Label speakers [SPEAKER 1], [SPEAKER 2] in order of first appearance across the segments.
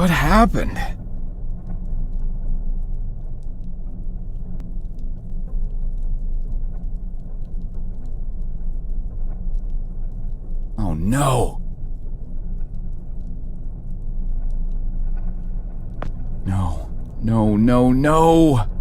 [SPEAKER 1] What happened? Oh no! No, no, no, no!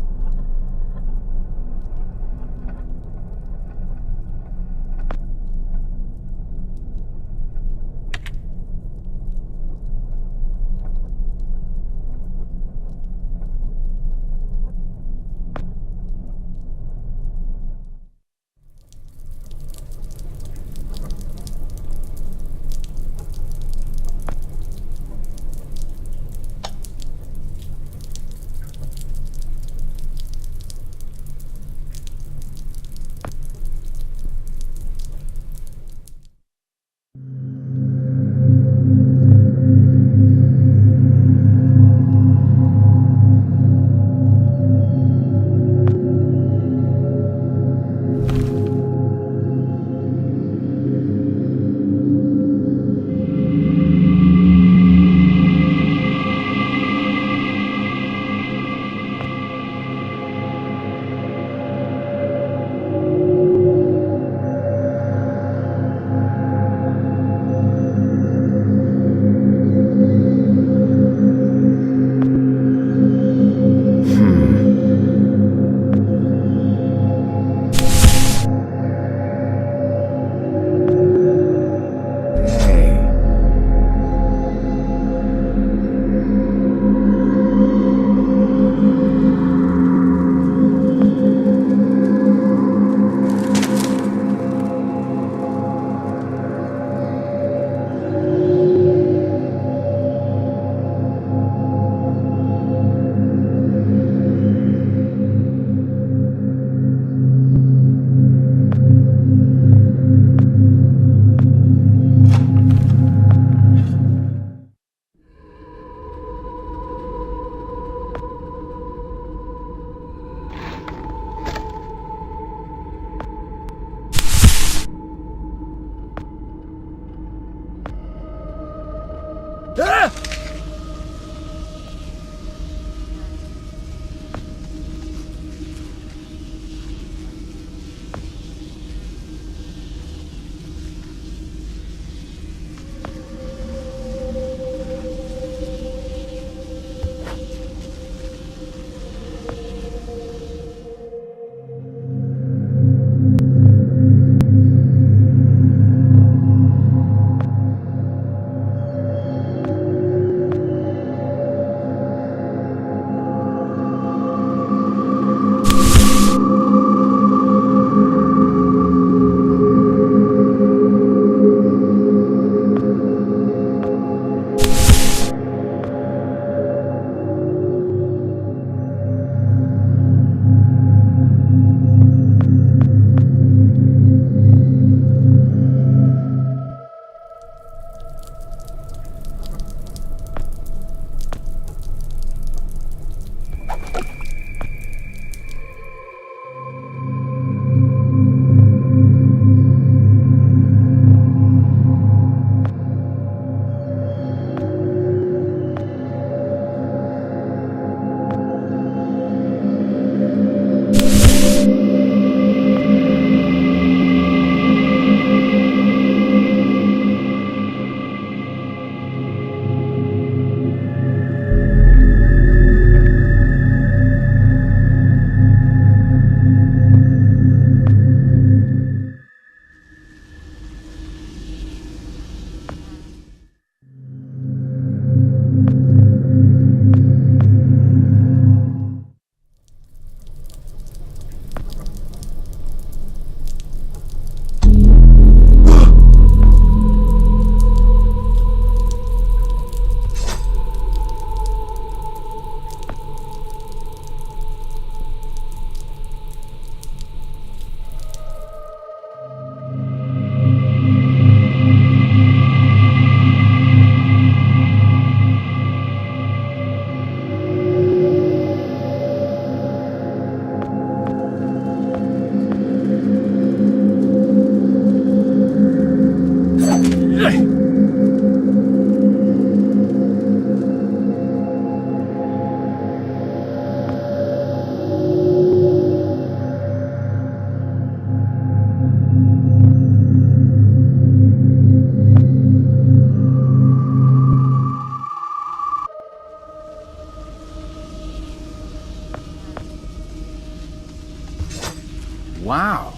[SPEAKER 1] wow.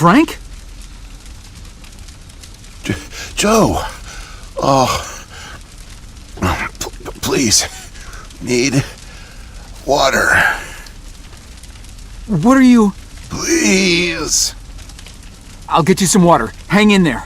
[SPEAKER 1] Frank?
[SPEAKER 2] Joe! Oh. Please. Need water.
[SPEAKER 1] What are you...
[SPEAKER 2] Please.
[SPEAKER 1] I'll get you some water. Hang in there.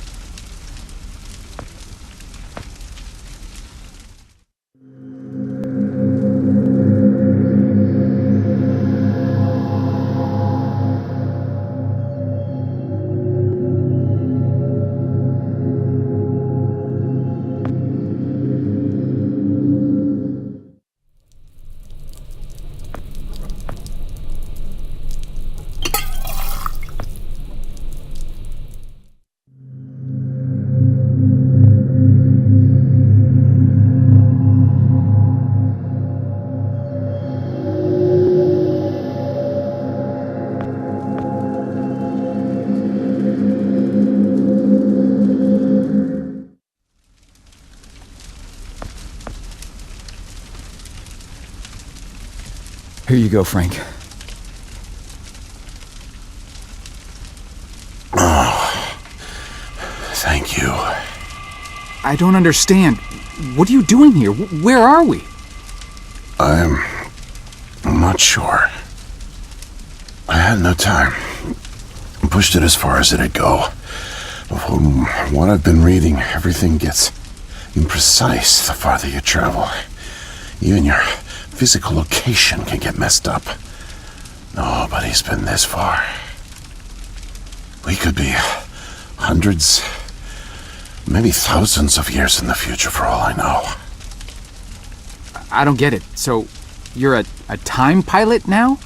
[SPEAKER 1] Here you go, Frank.
[SPEAKER 2] Oh, thank you.
[SPEAKER 1] I don't understand. What are you doing here? Where are we?
[SPEAKER 2] I'm not sure. I had no time. Pushed it as far as it'd go. But from what I've been reading, everything gets imprecise the farther you travel. Even your physical location can get messed up. Nobody's been this far. We could be hundreds, maybe thousands of years in the future for all I know.
[SPEAKER 1] I don't get it. So, you're a time pilot now?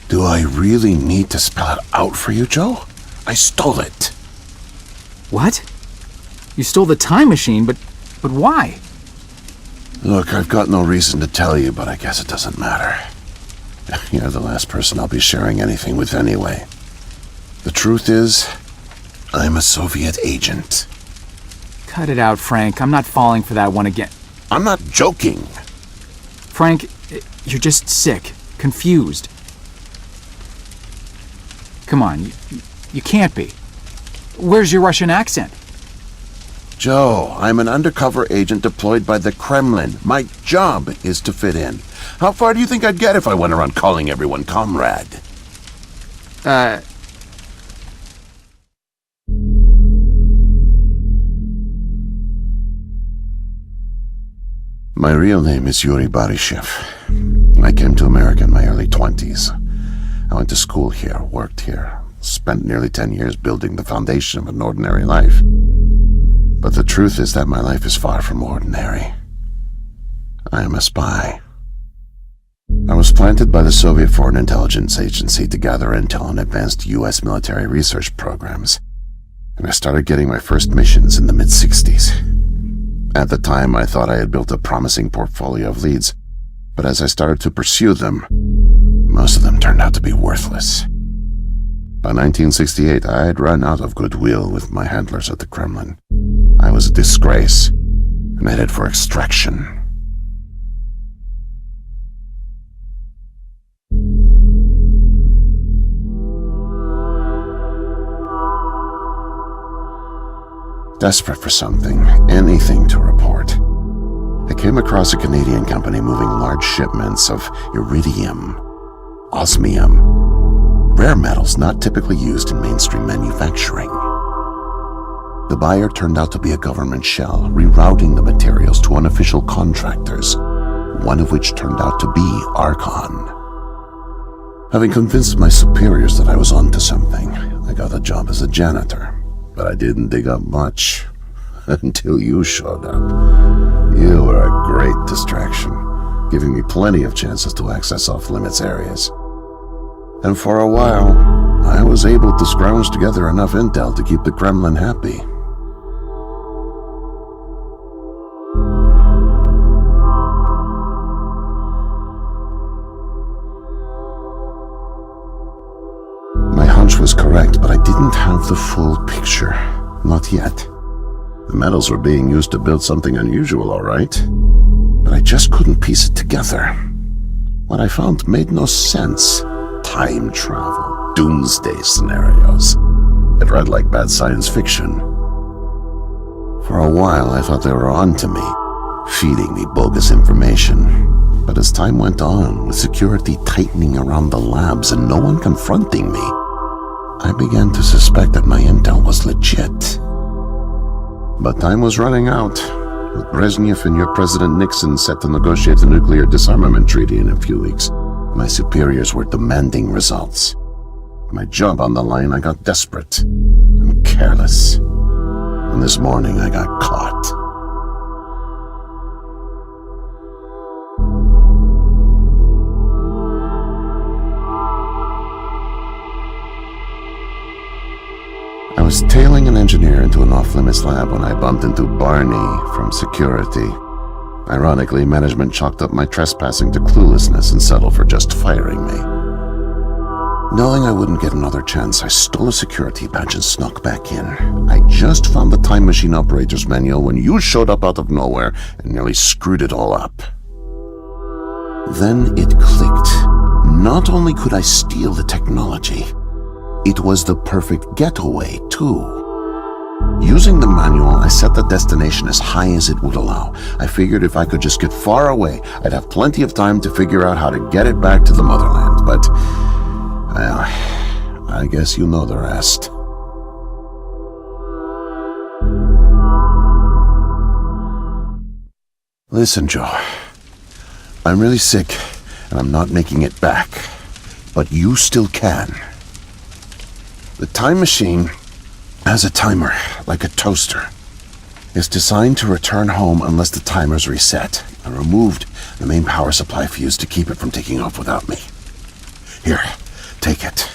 [SPEAKER 2] Do I really need to spell it out for you, Joe? I stole it.
[SPEAKER 1] What? You stole the time machine, but why?
[SPEAKER 2] Look, I've got no reason to tell you, but I guess it doesn't matter. You're the last person I'll be sharing anything with anyway. The truth is, I'm a Soviet agent.
[SPEAKER 1] Cut it out, Frank. I'm not falling for that one again.
[SPEAKER 2] I'm not joking.
[SPEAKER 1] Frank, you're just sick, confused. Come on, you can't be. Where's your Russian accent?
[SPEAKER 2] Joe, I'm an undercover agent deployed by the Kremlin. My job is to fit in. How far do you think I'd get if I went around calling everyone comrade? My real name is Yuri Barishev. I came to America in my early 20s. I went to school here, worked here, spent nearly 10 years building the foundation of an ordinary life. But the truth is that my life is far from ordinary. I am a spy. I was planted by the Soviet Foreign Intelligence Agency to gather intel on advanced U.S. military research programs, and I started getting my first missions in the mid-60s. At the time, I thought I had built a promising portfolio of leads, but as I started to pursue them, most of them turned out to be worthless. By 1968, I had run out of goodwill with my handlers at the Kremlin. I was a disgrace, and headed for extraction. Desperate for something, anything to report, I came across a Canadian company moving large shipments of iridium, osmium, rare metals not typically used in mainstream manufacturing. The buyer turned out to be a government shell, rerouting the materials to unofficial contractors, one of which turned out to be Archon. Having convinced my superiors that I was onto something, I got a job as a janitor, but I didn't dig up much until you showed up. You were a great distraction. giving me plenty of chances to access off-limits areas. And for a while, I was able to scrounge together enough intel to keep the Kremlin happy. My hunch was correct, but I didn't have the full picture. Not yet. The metals were being used to build something unusual, all right. But I just couldn't piece it together. What I found made no sense. Time travel, doomsday scenarios. It read like bad science fiction. For a while, I thought they were onto me, feeding me bogus information. But as time went on, with security tightening around the labs and no one confronting me, I began to suspect that my intel was legit. But time was running out, with Brezhnev and your President Nixon set to negotiate the nuclear disarmament treaty in a few weeks. My superiors were demanding results. My job on the line, I got desperate and careless. And this morning I got caught. I was tailing an engineer into an off-limits lab when I bumped into Barney from security. Ironically, management chalked up my trespassing to cluelessness and settled for just firing me. Knowing I wouldn't get another chance, I stole a security badge and snuck back in. I just found the time machine operator's manual when you showed up out of nowhere and nearly screwed it all up. Then it clicked. Not only could I steal the technology, it was the perfect getaway, too. Using the manual, I set the destination as high as it would allow. I figured if I could just get far away, I'd have plenty of time to figure out how to get it back to the motherland. But, well, I guess you know the rest. Listen, Joe. I'm really sick, and I'm not making it back. But you still can. The time machine has a timer, like a toaster. It's designed to return home unless the timer's reset. I removed the main power supply fuse to keep it from taking off without me. Here, take it.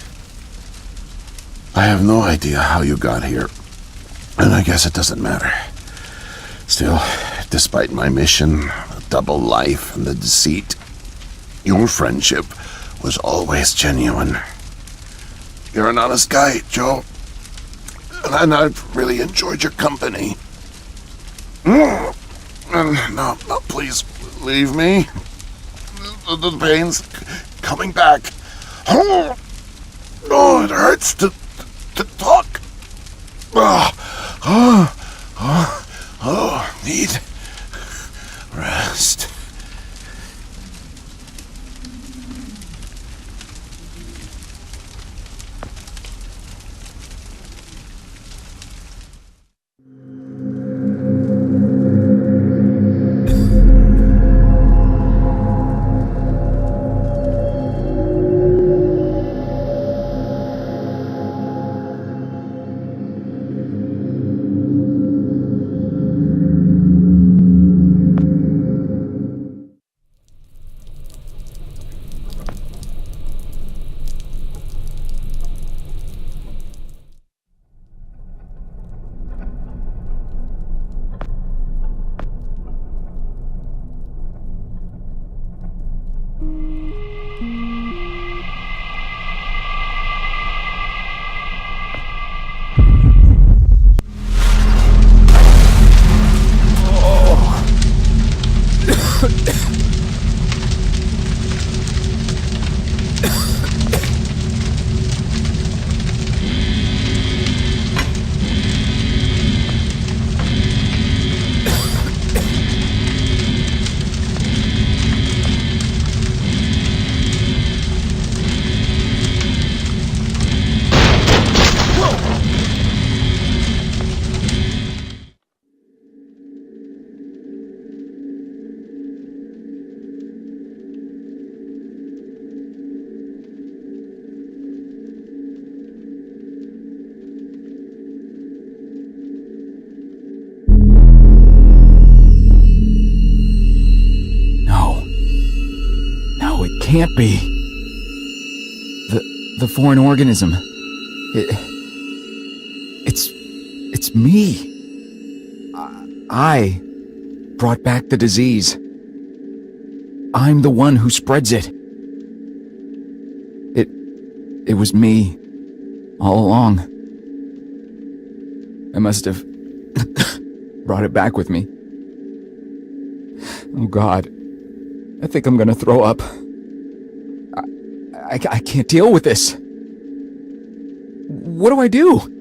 [SPEAKER 2] I have no idea how you got here, and I guess it doesn't matter. Still, despite my mission, the double life, and the deceit, your friendship was always genuine. You're an honest guy, Joe. And I've really enjoyed your company. No, please, leave me. The pain's coming back. Oh, it hurts to talk. Need rest.
[SPEAKER 1] can't be. The foreign organism. It's me. I brought back the disease. I'm the one who spreads it. It was me all along. I must have brought it back with me. Oh God, I think I'm gonna throw up. I can't deal with this. What do I do?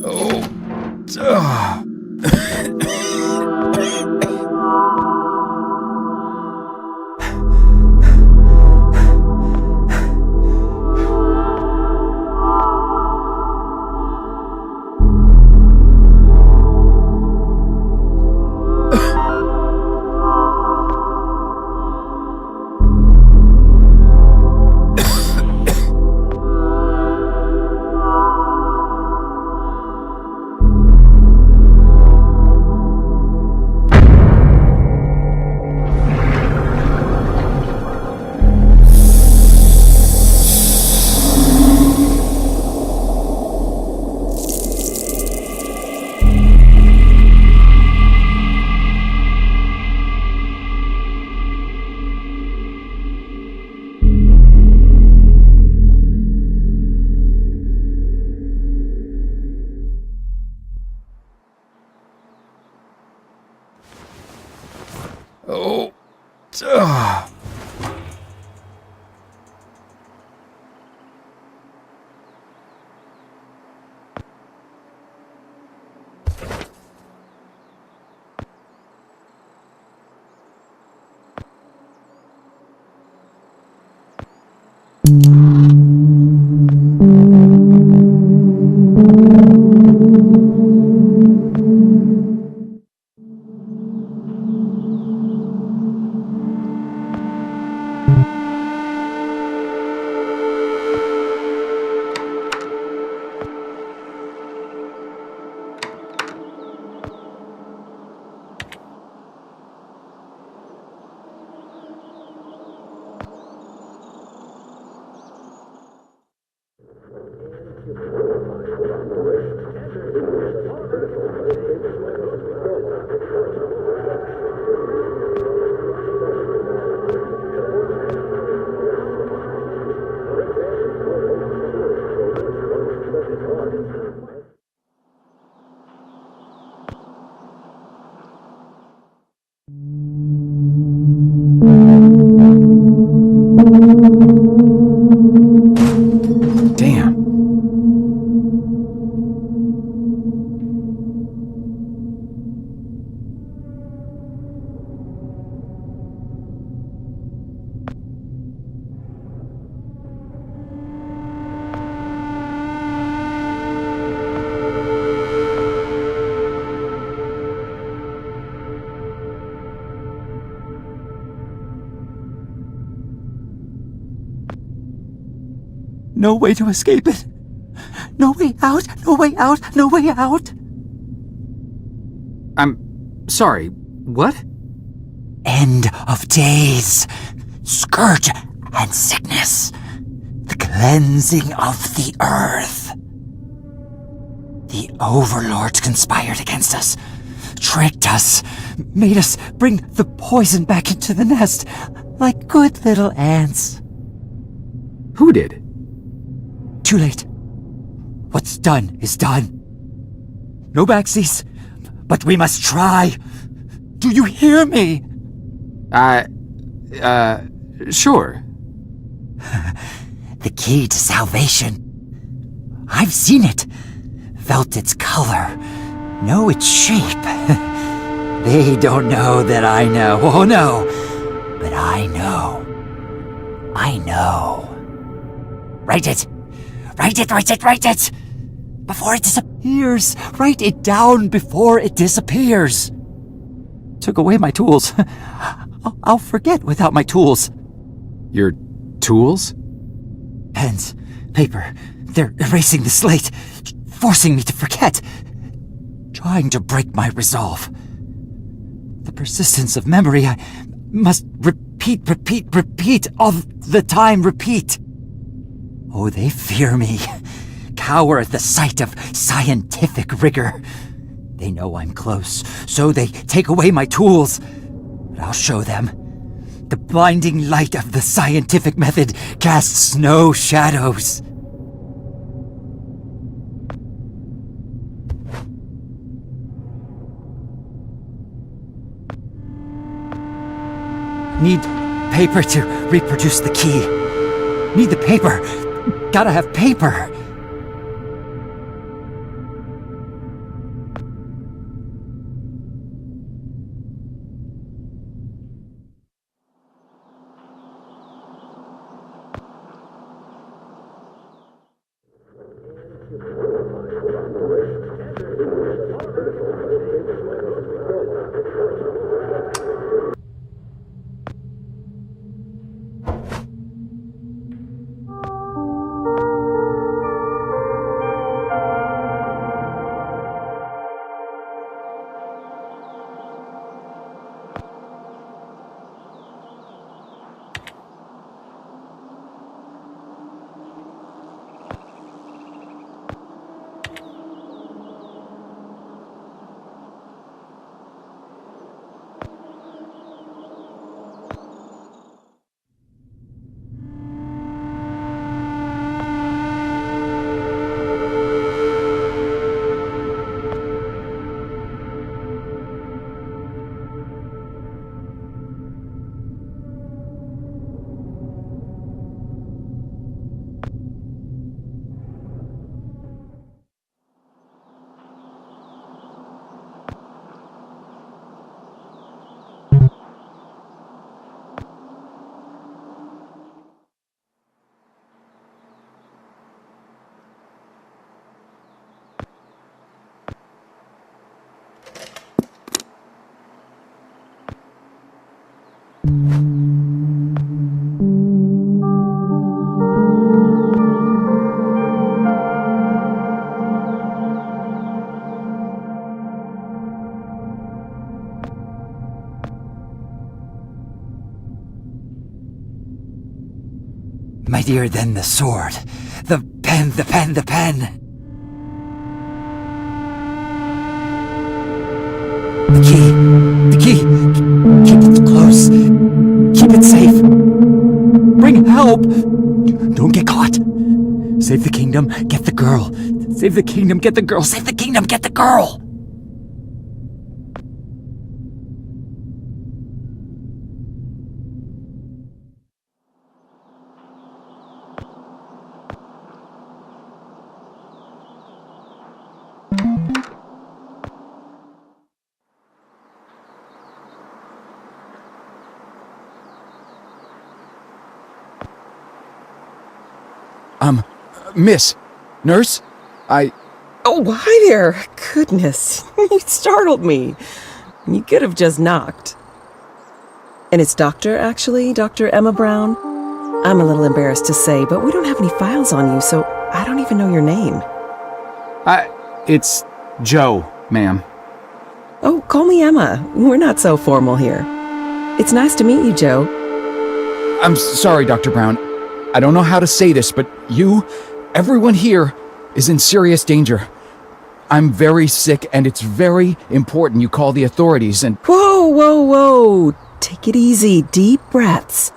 [SPEAKER 1] Oh.
[SPEAKER 3] no way to escape it. No way out, no way out, no way out.
[SPEAKER 1] I'm sorry, what?
[SPEAKER 3] End of days. Scourge and sickness. The cleansing of the earth. The overlords conspired against us. Tricked us. Made us bring the poison back into the nest. Like good little ants.
[SPEAKER 1] Who did?
[SPEAKER 3] Too late. What's done is done. No backsies, but we must try. Do you hear me?
[SPEAKER 1] Sure.
[SPEAKER 3] The key to salvation. I've seen it. Felt its color. Know its shape. They don't know that I know. Oh no. But I know. I know. Write it. Write it, write it, write it! Before it disappears. Write it down before it disappears. Took away my tools. I'll forget without my tools.
[SPEAKER 1] Your tools?
[SPEAKER 3] Pens, paper, they're erasing the slate, forcing me to forget, trying to break my resolve. The persistence of memory, I must repeat, all the time repeat. Oh, they fear me, cower at the sight of scientific rigor. They know I'm close, so they take away my tools. But I'll show them. The blinding light of the scientific method casts no shadows. Need paper to reproduce the key. Need the paper. Gotta have paper. Mightier than the sword. The pen, the pen, the pen. The key. The key. Keep it close. Keep it safe. Bring help. Don't get caught. Save the kingdom, get the girl. Save the kingdom, get the girl. Save the kingdom, get the girl.
[SPEAKER 1] Miss, nurse,
[SPEAKER 4] Oh, hi there. Goodness, you startled me. You could have just knocked. And it's Doctor, actually? Dr. Emma Brown? I'm a little embarrassed to say, but we don't have any files on you, so I don't even know your name.
[SPEAKER 1] It's Joe, ma'am.
[SPEAKER 4] Oh, call me Emma. We're not so formal here. It's nice to meet you, Joe.
[SPEAKER 1] I'm sorry, Dr. Brown. I don't know how to say this, but everyone here, is in serious danger. I'm very sick, and it's very important you call the authorities and...
[SPEAKER 4] Whoa. Take it easy. Deep breaths.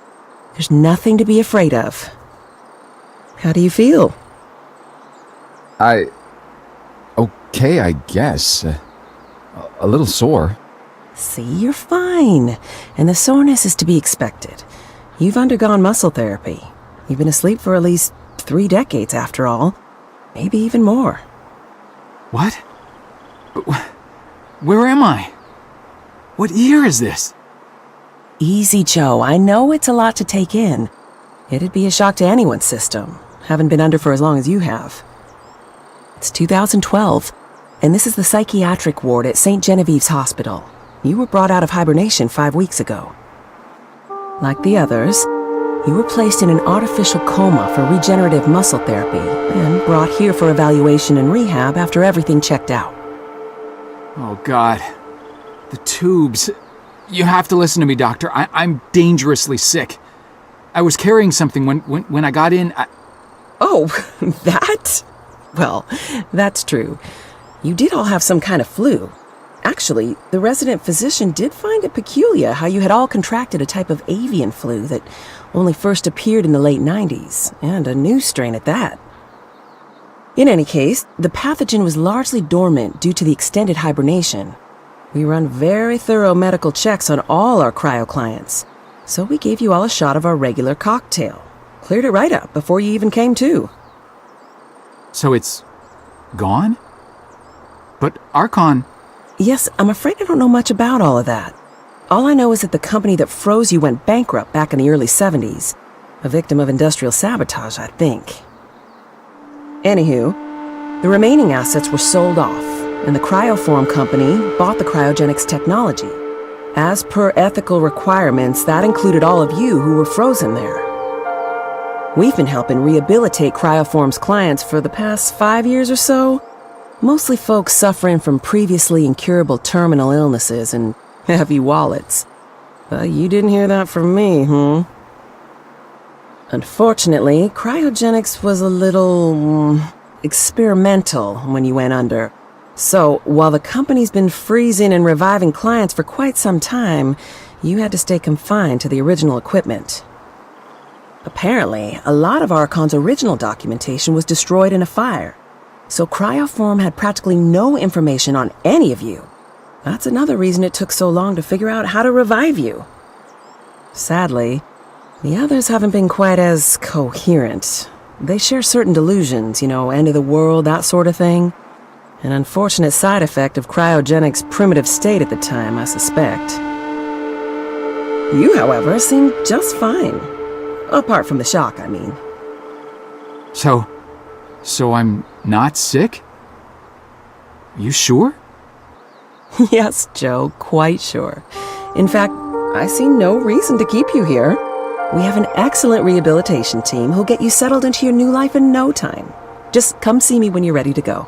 [SPEAKER 4] There's nothing to be afraid of. How do you feel?
[SPEAKER 1] Okay, I guess. A little sore.
[SPEAKER 4] See, you're fine. And the soreness is to be expected. You've undergone muscle therapy. You've been asleep for at least 3 decades, after all. Maybe even more.
[SPEAKER 1] What? Where am I? What year is this?
[SPEAKER 4] Easy, Joe. I know it's a lot to take in. It'd be a shock to anyone's system, having been under for as long as you have. It's 2012, and this is the psychiatric ward at St. Genevieve's Hospital. You were brought out of hibernation 5 weeks ago. Like the others, you were placed in an artificial coma for regenerative muscle therapy and brought here for evaluation and rehab after everything checked out.
[SPEAKER 1] Oh, God. The tubes. You have to listen to me, Doctor. I'm dangerously sick. I was carrying something when I got in.
[SPEAKER 4] Oh, that? Well, that's true. You did all have some kind of flu. Actually, the resident physician did find it peculiar how you had all contracted a type of avian flu that only first appeared in the late 90s, and a new strain at that. In any case, the pathogen was largely dormant due to the extended hibernation. We run very thorough medical checks on all our cryo clients, so we gave you all a shot of our regular cocktail. Cleared it right up before you even came to.
[SPEAKER 1] So it's gone? But Archon...
[SPEAKER 4] Yes, I'm afraid I don't know much about all of that. All I know is that the company that froze you went bankrupt back in the early 70s. A victim of industrial sabotage, I think. Anywho, the remaining assets were sold off, and the Cryoform company bought the cryogenics technology. As per ethical requirements, that included all of you who were frozen there. We've been helping rehabilitate Cryoform's clients for the past 5 years or so. Mostly folks suffering from previously incurable terminal illnesses and heavy wallets. But you didn't hear that from me, Unfortunately, cryogenics was a little... experimental when you went under. So, while the company's been freezing and reviving clients for quite some time, you had to stay confined to the original equipment. Apparently, a lot of Archon's original documentation was destroyed in a fire. So Cryoform had practically no information on any of you. That's another reason it took so long to figure out how to revive you. Sadly, the others haven't been quite as coherent. They share certain delusions, end of the world, that sort of thing. An unfortunate side effect of cryogenics' primitive state at the time, I suspect. You, however, seem just fine. Apart from the shock, I mean.
[SPEAKER 1] So I'm not sick? You sure?
[SPEAKER 4] Yes, Joe, quite sure. In fact, I see no reason to keep you here. We have an excellent rehabilitation team who'll get you settled into your new life in no time. Just come see me when you're ready to go.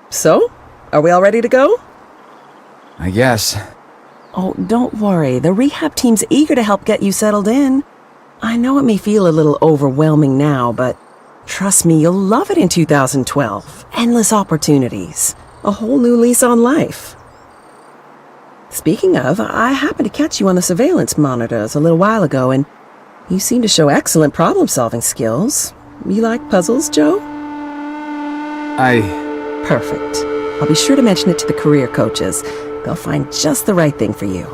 [SPEAKER 4] So, are we all ready to go?
[SPEAKER 1] I guess.
[SPEAKER 4] Oh, don't worry. The rehab team's eager to help get you settled in. I know it may feel a little overwhelming now, but trust me, you'll love it in 2012. Endless opportunities. A whole new lease on life. Speaking of, I happened to catch you on the surveillance monitors a little while ago, and you seem to show excellent problem-solving skills. You like puzzles, Joe? Perfect. I'll be sure to mention it to the career coaches. They'll find just the right thing for you.